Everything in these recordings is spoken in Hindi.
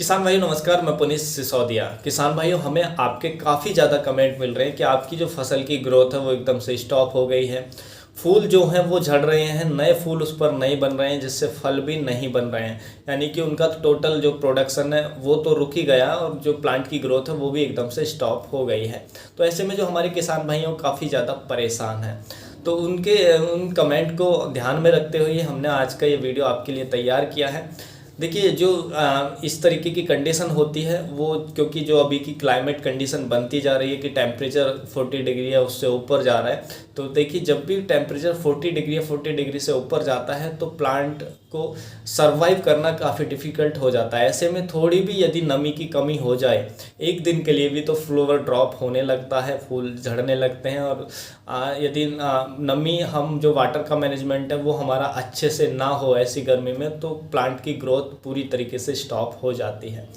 किसान भाइयों नमस्कार। मैं पुनीत सिसोदिया। किसान भाइयों, हमें आपके काफ़ी ज़्यादा कमेंट मिल रहे हैं कि आपकी जो फसल की ग्रोथ है वो एकदम से स्टॉप हो गई है। फूल जो हैं वो झड़ रहे हैं, नए फूल उस पर नहीं बन रहे हैं, जिससे फल भी नहीं बन रहे हैं। यानी कि उनका टोटल जो प्रोडक्शन है वो तो रुक ही गया और जो प्लांट की ग्रोथ है वो भी एकदम से स्टॉप हो गई है। तो ऐसे में जो हमारे किसान भाइयों काफ़ी ज़्यादा परेशान हैं, तो उन कमेंट को ध्यान में रखते हुए हमने आज का ये वीडियो आपके लिए तैयार किया है। देखिए, जो इस तरीके की कंडीशन होती है वो क्योंकि जो अभी की क्लाइमेट कंडीशन बनती जा रही है कि टेम्परेचर 40 डिग्री है उससे ऊपर जा रहा है। तो देखिए, जब भी टेम्परेचर 40 डिग्री या 40 डिग्री से ऊपर जाता है तो प्लांट को सरवाइव करना काफ़ी डिफ़िकल्ट हो जाता है। ऐसे में थोड़ी भी यदि नमी की कमी हो जाए एक दिन के लिए भी तो फ्लावर ड्रॉप होने लगता है, फूल झड़ने लगते हैं। और यदि नमी हम जो वाटर का मैनेजमेंट है वो हमारा अच्छे से ना हो ऐसी गर्मी में, तो प्लांट की ग्रोथ पूरी तरीके से स्टॉप हो जाती है।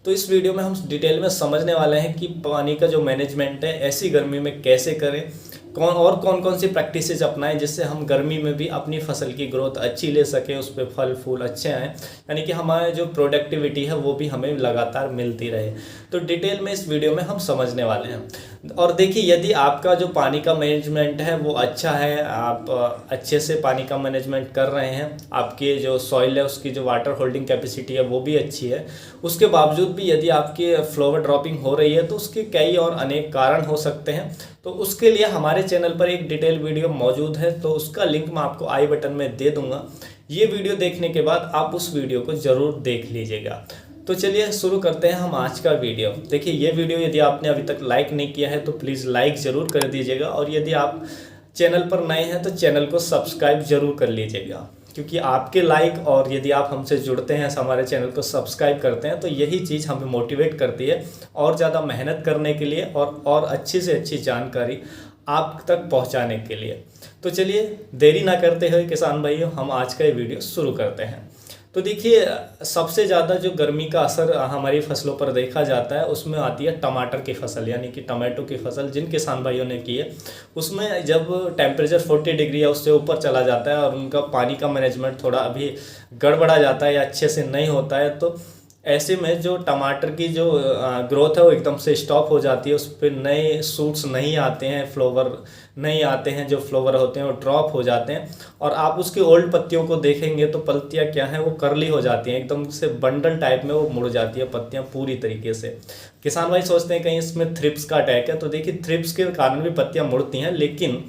तो इस वीडियो में हम डिटेल में समझने वाले हैं कि पानी का जो मैनेजमेंट है ऐसी गर्मी में कैसे करें, कौन कौन सी प्रैक्टिसेस अपनाएं जिससे हम गर्मी में भी अपनी फसल की ग्रोथ अच्छी ले सकें, उस पर फल फूल अच्छे आएँ, यानी कि हमारे जो प्रोडक्टिविटी है वो भी हमें लगातार मिलती रहे। तो डिटेल में इस वीडियो में हम समझने वाले हैं। और देखिए, यदि आपका जो पानी का मैनेजमेंट है वो अच्छा है, आप अच्छे से पानी का मैनेजमेंट कर रहे हैं, आपके जो सॉइल है उसकी जो वाटर होल्डिंग कैपेसिटी है वो भी अच्छी है, उसके बावजूद भी यदि आपकी फ्लावर ड्रॉपिंग हो रही है तो उसके कई और अनेक कारण हो सकते हैं। तो उसके लिए हमारे चैनल पर एक डिटेल वीडियो मौजूद है, तो उसका लिंक मैं आपको आई बटन में दे दूंगा। ये वीडियो देखने के बाद आप उस वीडियो को ज़रूर देख लीजिएगा। तो चलिए शुरू करते हैं हम आज का वीडियो। देखिए, ये वीडियो यदि आपने अभी तक लाइक नहीं किया है तो प्लीज़ लाइक ज़रूर कर दीजिएगा, और यदि आप चैनल पर नए हैं तो चैनल को सब्सक्राइब ज़रूर कर लीजिएगा, क्योंकि आपके लाइक और यदि आप हमसे जुड़ते हैं, हमारे चैनल को सब्सक्राइब करते हैं, तो यही चीज़ हमें मोटिवेट करती है और ज़्यादा मेहनत करने के लिए और अच्छी से अच्छी जानकारी आप तक पहुंचाने के लिए। तो चलिए देरी ना करते हुए किसान भाइयों, हम आज का ये वीडियो शुरू करते हैं। तो देखिए, सबसे ज़्यादा जो गर्मी का असर हमारी फसलों पर देखा जाता है उसमें आती है टमाटर की फसल, यानी कि टमाटो की फसल जिन किसान भाइयों ने की है। उसमें जब टेम्परेचर 40 डिग्री या उससे ऊपर चला जाता है और उनका पानी का मैनेजमेंट थोड़ा अभी गड़बड़ा जाता है या अच्छे से नहीं होता है, तो ऐसे में जो टमाटर की जो ग्रोथ है वो एकदम से स्टॉप हो जाती है। उस पर नए सूट्स नहीं आते हैं, फ्लावर नहीं आते हैं, जो फ्लावर होते हैं वो ड्रॉप हो जाते हैं। और आप उसकी ओल्ड पत्तियों को देखेंगे तो पत्तियां क्या हैं, वो करली हो जाती हैं, एकदम से बंडल टाइप में वो मुड़ जाती है पत्तियां पूरी तरीके से। किसान भाई सोचते हैं कहीं इसमें थ्रिप्स का अटैक है, तो देखिए थ्रिप्स के कारण भी पत्तियाँ मुड़ती हैं, लेकिन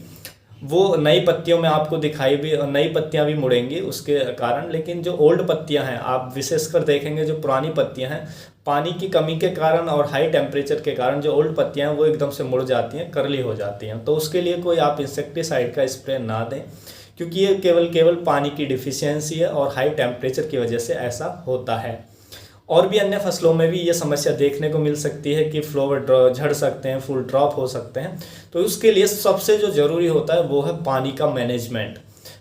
वो नई पत्तियों में आपको दिखाई भी, नई पत्तियां भी मुड़ेंगी उसके कारण। लेकिन जो ओल्ड पत्तियां हैं, आप विशेषकर देखेंगे जो पुरानी पत्तियां हैं, पानी की कमी के कारण और हाई टेम्परेचर के कारण जो ओल्ड पत्तियां हैं वो एकदम से मुड़ जाती हैं, करली हो जाती हैं। तो उसके लिए कोई आप इंसेक्टिसाइड का स्प्रे ना दें, क्योंकि ये केवल पानी की डिफिशियंसी है और हाई टेम्परेचर की वजह से ऐसा होता है। और भी अन्य फसलों में भी ये समस्या देखने को मिल सकती है कि फ्लावर झड़ सकते हैं, फूल ड्रॉप हो सकते हैं। तो उसके लिए सबसे जो ज़रूरी होता है वो है पानी का मैनेजमेंट।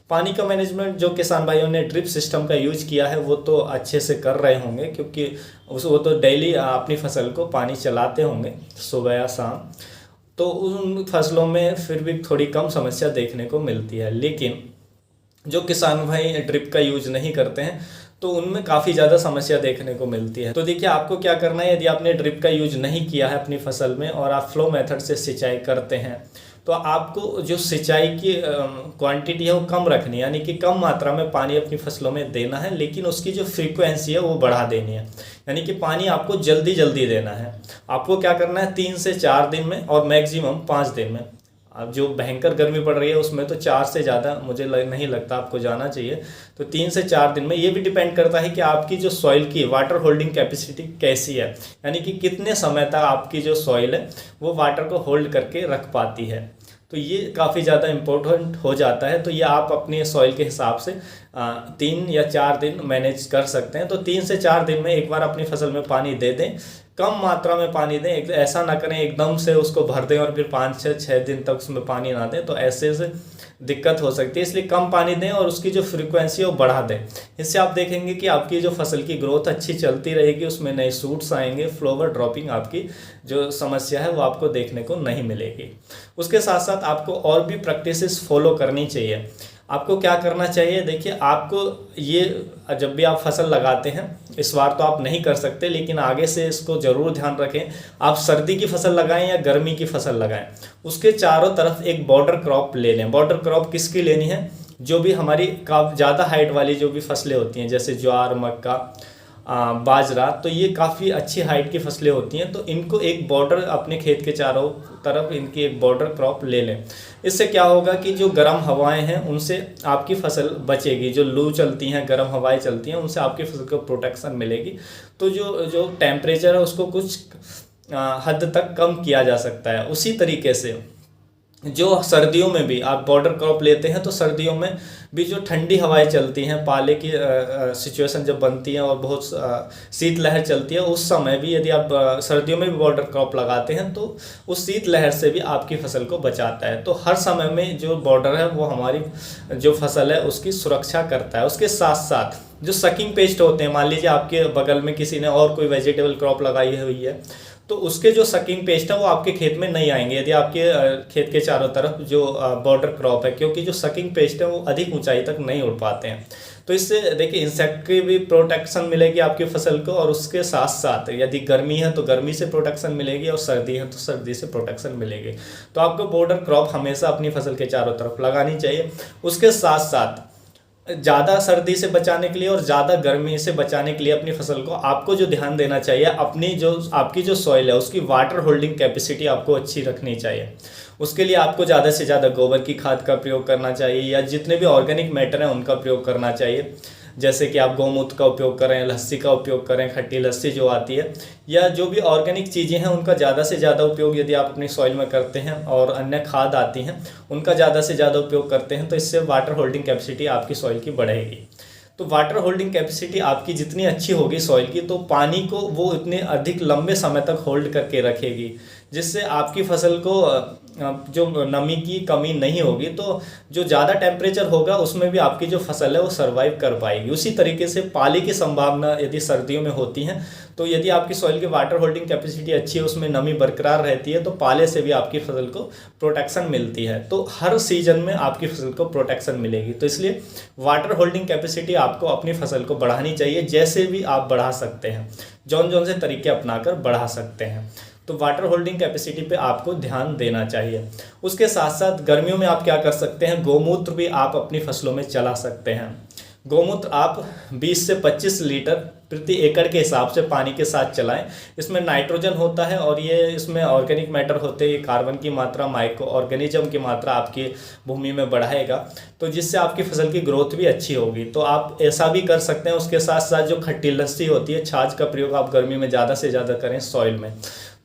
पानी का मैनेजमेंट जो किसान भाइयों ने ड्रिप सिस्टम का यूज किया है वो तो अच्छे से कर रहे होंगे, क्योंकि वो तो डेली अपनी फसल को पानी चलाते होंगे सुबह या शाम। तो उन फसलों में फिर भी थोड़ी कम समस्या देखने को मिलती है। लेकिन जो किसान भाई ड्रिप का यूज नहीं करते हैं तो उनमें काफ़ी ज़्यादा समस्या देखने को मिलती है। तो देखिए, आपको क्या करना है, यदि आपने ड्रिप का यूज नहीं किया है अपनी फसल में और आप फ्लो मेथड से सिंचाई करते हैं, तो आपको जो सिंचाई की क्वांटिटी है वो कम रखनी है, यानी कि कम मात्रा में पानी अपनी फसलों में देना है, लेकिन उसकी जो फ्रीक्वेंसी है वो बढ़ा देनी है। यानी कि पानी आपको जल्दी जल्दी देना है। आपको क्या करना है, 3 से 4 दिन में और मैक्सिमम 5 दिन में। अब जो भयंकर गर्मी पड़ रही है उसमें तो 4 से ज़्यादा मुझे नहीं लगता आपको जाना चाहिए। तो 3 से 4 दिन में। ये भी डिपेंड करता है कि आपकी जो सॉइल की वाटर होल्डिंग कैपेसिटी कैसी है, यानी कि कितने समय तक आपकी जो सॉइल है वो वाटर को होल्ड करके रख पाती है। तो ये काफ़ी ज़्यादा इम्पोर्टेंट हो जाता है। तो ये आप अपने सॉइल के हिसाब से 3 या 4 दिन मैनेज कर सकते हैं। तो 3 से 4 दिन में एक बार अपनी फसल में पानी दे दें, कम मात्रा में पानी दें। ऐसा ना करें एकदम से उसको भर दें और फिर 5 से 6 दिन तक उसमें पानी ना दें, तो ऐसे से दिक्कत हो सकती है। इसलिए कम पानी दें और उसकी जो फ्रीक्वेंसी है वो बढ़ा दें। इससे आप देखेंगे कि आपकी जो फसल की ग्रोथ अच्छी चलती रहेगी, उसमें नए सूट्स आएंगे, फ्लावर ड्रॉपिंग आपकी जो समस्या है वो आपको देखने को नहीं मिलेगी। उसके साथ साथ आपको और भी प्रैक्टिसेस फॉलो करनी चाहिए। आपको क्या करना चाहिए, देखिए आपको ये जब भी आप फसल लगाते हैं, इस बार तो आप नहीं कर सकते लेकिन आगे से इसको ज़रूर ध्यान रखें, आप सर्दी की फसल लगाएं या गर्मी की फसल लगाएं, उसके चारों तरफ एक बॉर्डर क्रॉप ले लें। बॉर्डर क्रॉप किसकी लेनी है, जो भी हमारी काफ़ी ज़्यादा हाइट वाली जो भी फसलें होती हैं, जैसे ज्वार, मक्का, बाजरा, तो ये काफ़ी अच्छी हाइट की फसलें होती हैं, तो इनको एक बॉर्डर अपने खेत के चारों तरफ इनकी एक बॉर्डर क्रॉप ले लें। इससे क्या होगा कि जो गर्म हवाएं हैं उनसे आपकी फसल बचेगी, जो लू चलती हैं, गर्म हवाएं चलती हैं, उनसे आपकी फसल को प्रोटेक्शन मिलेगी। तो जो जो टेम्परेचर है उसको कुछ हद तक कम किया जा सकता है। उसी तरीके से जो सर्दियों में भी आप बॉर्डर क्रॉप लेते हैं, तो सर्दियों में भी जो ठंडी हवाएं चलती हैं, पाले की सिचुएशन जब बनती है और बहुत शीतलहर चलती है, उस समय भी यदि आप सर्दियों में भी बॉर्डर क्रॉप लगाते हैं तो उस शीतलहर से भी आपकी फसल को बचाता है। तो हर समय में जो बॉर्डर है वो हमारी जो फसल है उसकी सुरक्षा करता है। उसके साथ साथ जो सकिंग पेस्ट होते हैं, मान लीजिए आपके बगल में किसी ने और कोई वेजिटेबल क्रॉप लगाई हुई है, तो उसके जो सकिंग पेस्ट है वो आपके खेत में नहीं आएंगे यदि आपके खेत के चारों तरफ जो बॉर्डर क्रॉप है, क्योंकि जो सकिंग पेस्ट है वो अधिक ऊंचाई तक नहीं उड़ पाते हैं। तो इससे देखिए इंसेक्ट की भी प्रोटेक्शन मिलेगी आपकी फसल को, और उसके साथ साथ यदि गर्मी है तो गर्मी से प्रोटेक्शन मिलेगी, और सर्दी है तो सर्दी से प्रोटेक्शन मिलेगी। तो आपको बॉर्डर क्रॉप हमेशा अपनी फसल के चारों तरफ लगानी चाहिए। उसके साथ साथ ज़्यादा सर्दी से बचाने के लिए और ज़्यादा गर्मी से बचाने के लिए अपनी फसल को आपको जो ध्यान देना चाहिए, अपनी जो आपकी जो सॉइल है उसकी वाटर होल्डिंग कैपेसिटी आपको अच्छी रखनी चाहिए। उसके लिए आपको ज़्यादा से ज़्यादा गोबर की खाद का प्रयोग करना चाहिए, या जितने भी ऑर्गेनिक मैटर हैं उनका प्रयोग करना चाहिए। जैसे कि आप गौमूत्र का उपयोग करें, लस्सी का उपयोग करें, खट्टी लस्सी जो आती है, या जो भी ऑर्गेनिक चीज़ें हैं उनका ज़्यादा से ज़्यादा उपयोग यदि आप अपनी सॉइल में करते हैं, और अन्य खाद आती हैं उनका ज़्यादा से ज़्यादा उपयोग करते हैं, तो इससे वाटर होल्डिंग कैपेसिटी आपकी सॉइल की बढ़ेगी। तो वाटर होल्डिंग कैपेसिटी आपकी जितनी अच्छी होगी सॉइल की, तो पानी को वो इतने अधिक लंबे समय तक होल्ड करके रखेगी, जिससे आपकी फसल को जो नमी की कमी नहीं होगी। तो जो ज़्यादा टेम्परेचर होगा उसमें भी आपकी जो फसल है वो सर्वाइव कर पाएगी। उसी तरीके से पाले की संभावना यदि सर्दियों में होती है, तो यदि आपकी सॉइल की वाटर होल्डिंग कैपेसिटी अच्छी है, उसमें नमी बरकरार रहती है, तो पाले से भी आपकी फसल को प्रोटेक्शन मिलती है। तो हर सीजन में आपकी फसल को प्रोटेक्शन मिलेगी। तो इसलिए वाटर होल्डिंग कैपेसिटी आपको अपनी फसल को बढ़ानी चाहिए, जैसे भी आप बढ़ा सकते हैं, जौन जौन से तरीके अपनाकर बढ़ा सकते हैं। तो वाटर होल्डिंग कैपेसिटी पे आपको ध्यान देना चाहिए। उसके साथ साथ गर्मियों में आप क्या कर सकते हैं, गोमूत्र भी आप अपनी फसलों में चला सकते हैं। गोमूत्र आप 20 से 25 लीटर प्रति एकड़ के हिसाब से पानी के साथ चलाएं। इसमें नाइट्रोजन होता है, और ये इसमें ऑर्गेनिक मैटर होते हैं, कार्बन की मात्रा, माइक्रो ऑर्गेनिज्म की मात्रा आपकी भूमि में बढ़ाएगा, तो जिससे आपकी फसल की ग्रोथ भी अच्छी होगी। तो आप ऐसा भी कर सकते हैं। उसके साथ साथ जो खट्टी लस्सी होती है, छाछ का प्रयोग आप गर्मी में ज़्यादा से ज़्यादा करें सॉइल में।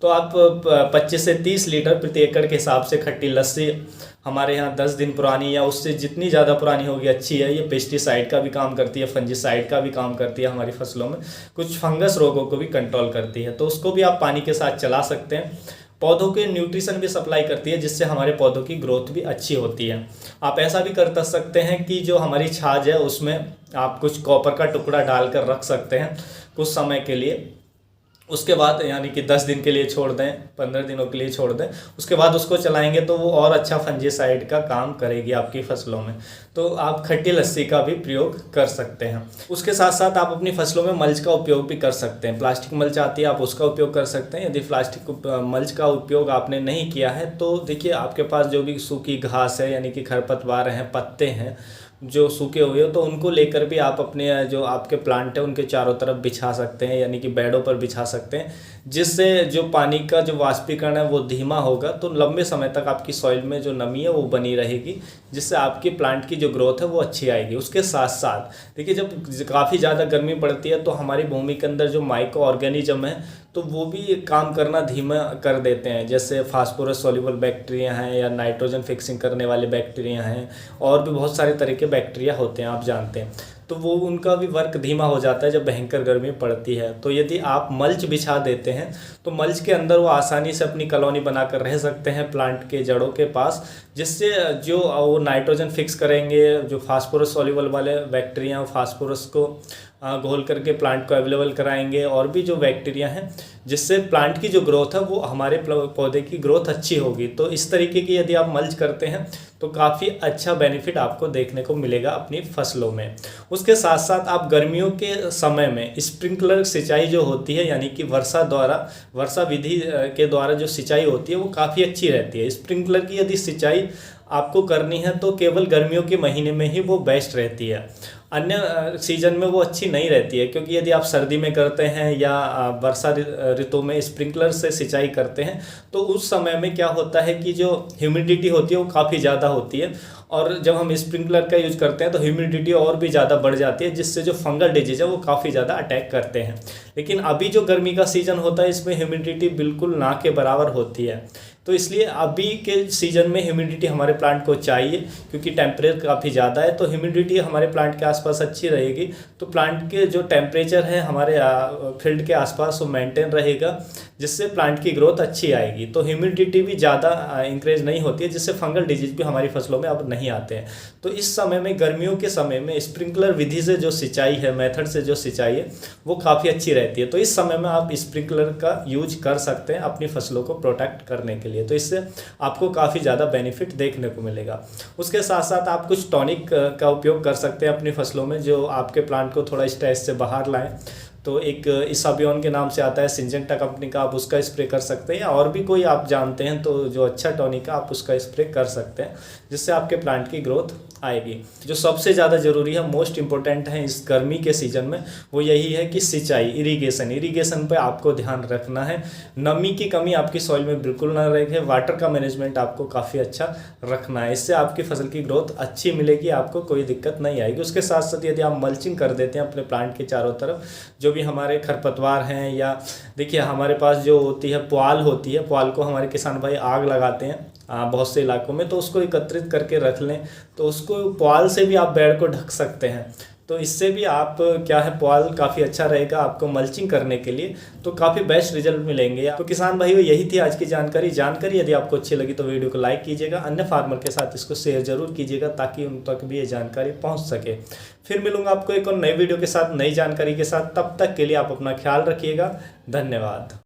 तो आप 25 से 30 लीटर प्रति एकड़ के हिसाब से खट्टी लस्सी, हमारे यहाँ 10 दिन पुरानी या उससे जितनी ज़्यादा पुरानी होगी अच्छी है। ये पेस्टिसाइड का भी काम करती है, फंजीसाइड का भी काम करती है, हमारी फसलों में कुछ फंगस रोगों को भी कंट्रोल करती है। तो उसको भी आप पानी के साथ चला सकते हैं। पौधों के न्यूट्रिशन भी सप्लाई करती है, जिससे हमारे पौधों की ग्रोथ भी अच्छी होती है। आप ऐसा भी कर सकते हैं कि जो हमारी छाछ है उसमें आप कुछ कॉपर का टुकड़ा डालकर रख सकते हैं कुछ समय के लिए। उसके बाद यानी कि 10 दिन के लिए छोड़ दें, 15 दिनों के लिए छोड़ दें, उसके बाद उसको चलाएंगे तो वो और अच्छा फंजीसाइड का काम करेगी आपकी फसलों में। तो आप खट्टी लस्सी का भी प्रयोग कर सकते हैं। उसके साथ साथ आप अपनी फसलों में मल्च का उपयोग भी कर सकते हैं। प्लास्टिक मल्च आती है, आप उसका उपयोग कर सकते हैं। यदि प्लास्टिक मल्च का उपयोग आपने नहीं किया है तो देखिए आपके पास जो भी सूखी घास है, यानी कि खरपतवार हैं, पत्ते हैं जो सूखे हुए हो, तो उनको लेकर भी आप अपने जो आपके प्लांट है उनके चारों तरफ बिछा सकते हैं, यानी कि बेडों पर बिछा सकते हैं, जिससे जो पानी का जो वाष्पीकरण है वो धीमा होगा। तो लंबे समय तक आपकी सॉइल में जो नमी है वो बनी रहेगी, जिससे आपकी प्लांट की जो ग्रोथ है वो अच्छी आएगी। उसके साथ साथ देखिए जब काफ़ी ज़्यादा गर्मी पड़ती है तो हमारी भूमि के अंदर जो माइक्रो ऑर्गेनिज्म है तो वो भी काम करना धीमा कर देते हैं, जैसे फास्फोरस सॉल्युबल बैक्टीरिया हैं, या नाइट्रोजन फिक्सिंग करने वाले बैक्टीरिया हैं, और भी बहुत सारे तरह के बैक्टीरिया होते हैं आप जानते हैं। तो वो उनका भी वर्क धीमा हो जाता है जब भयंकर गर्मी पड़ती है। तो यदि आप मल्च बिछा देते हैं तो मल्च के अंदर वो आसानी से अपनी कॉलोनी बनाकर रह सकते हैं प्लांट के जड़ों के पास, जिससे जो वो नाइट्रोजन फिक्स करेंगे, जो फास्फोरस सॉल्युबल वाले बैक्टीरिया फास्फोरस को घोल करके प्लांट को अवेलेबल कराएंगे, और भी जो बैक्टीरिया हैं जिससे प्लांट की जो ग्रोथ है वो हमारे पौधे की ग्रोथ अच्छी होगी। तो इस तरीके की यदि आप मल्च करते हैं तो काफ़ी अच्छा बेनिफिट आपको देखने को मिलेगा अपनी फसलों में। उसके साथ साथ आप गर्मियों के समय में स्प्रिंकलर सिंचाई जो होती है, यानी कि वर्षा विधि के द्वारा जो सिंचाई होती है वो काफ़ी अच्छी रहती है। स्प्रिंकलर की यदि सिंचाई आपको करनी है तो केवल गर्मियों के महीने में ही वो बेस्ट रहती है, अन्य सीजन में वो अच्छी नहीं रहती है। क्योंकि यदि आप सर्दी में करते हैं या वर्षा ऋतु में स्प्रिंकलर से सिंचाई करते हैं तो उस समय में क्या होता है कि जो ह्यूमिडिटी होती है वो काफ़ी ज़्यादा होती है, और जब हम स्प्रिंकलर का यूज करते हैं तो ह्यूमिडिटी और भी ज़्यादा बढ़ जाती है, जिससे जो फंगल डिजीज है वो काफ़ी ज़्यादा अटैक करते हैं। लेकिन अभी जो गर्मी का सीज़न होता है इसमें ह्यूमिडिटी बिल्कुल ना के बराबर होती है, तो इसलिए अभी के सीज़न में ह्यूमिडिटी हमारे प्लांट को चाहिए, क्योंकि टेम्परेचर काफ़ी ज़्यादा है। तो ह्यूमिडिटी हमारे प्लांट के आसपास अच्छी रहेगी तो प्लांट के जो टेम्परेचर है हमारे फील्ड के आसपास वो मेंटेन रहेगा, जिससे प्लांट की ग्रोथ अच्छी आएगी। तो ह्यूमिडिटी भी ज़्यादा इंक्रीज नहीं होती है, जिससे फंगल डिजीज भी हमारी फसलों में अब नहीं आते हैं। तो इस समय में, गर्मियों के समय में स्प्रिंकलर विधि से जो सिंचाई है, मेथड से जो सिंचाई है वो काफ़ी अच्छी रहती है। तो इस समय में आप स्प्रिंकलर का यूज कर सकते हैं अपनी फसलों को प्रोटेक्ट करने के लिए। तो इससे आपको काफ़ी ज़्यादा बेनिफिट देखने को मिलेगा। उसके साथ साथ आप कुछ टॉनिक का उपयोग कर सकते हैं अपनी फसलों में, जो आपके प्लांट को थोड़ा स्ट्रेस से बाहर लाएं। तो एक इसाबियोन के नाम से आता है सिंजेंटा कंपनी का, आप उसका स्प्रे कर सकते हैं, या और भी कोई आप जानते हैं तो जो अच्छा टॉनिक है आप उसका स्प्रे कर सकते हैं, जिससे आपके प्लांट की ग्रोथ आएगी। जो सबसे ज़्यादा ज़रूरी है, मोस्ट इम्पोर्टेंट है इस गर्मी के सीज़न में, वो यही है कि सिंचाई, इरिगेशन पे आपको ध्यान रखना है। नमी की कमी आपकी सॉइल में बिल्कुल ना रहे, वाटर का मैनेजमेंट आपको काफ़ी अच्छा रखना है, इससे आपकी फसल की ग्रोथ अच्छी मिलेगी, आपको कोई दिक्कत नहीं आएगी। उसके साथ साथ यदि आप मल्चिंग कर देते हैं अपने प्लांट के चारों तरफ, जो भी हमारे खरपतवार हैं, या देखिए हमारे पास जो होती है पुआल होती है, पुआल को हमारे किसान भाई आग लगाते हैं बहुत से इलाकों में, तो उसको एकत्रित करके रख लें। तो उसको पुआल से भी आप बेड को ढक सकते हैं, तो इससे भी आप क्या है, पुआल काफ़ी अच्छा रहेगा आपको मल्चिंग करने के लिए, तो काफ़ी बेस्ट रिजल्ट मिलेंगे। तो किसान भाइयों, यही थी आज की जानकारी यदि आपको अच्छी लगी तो वीडियो को लाइक कीजिएगा, अन्य फार्मर के साथ इसको शेयर जरूर कीजिएगा ताकि उन तक भी ये जानकारी पहुंच सके। फिर मिलूंगा आपको एक और नई वीडियो के साथ, नई जानकारी के साथ। तब तक के लिए आप अपना ख्याल रखिएगा। धन्यवाद।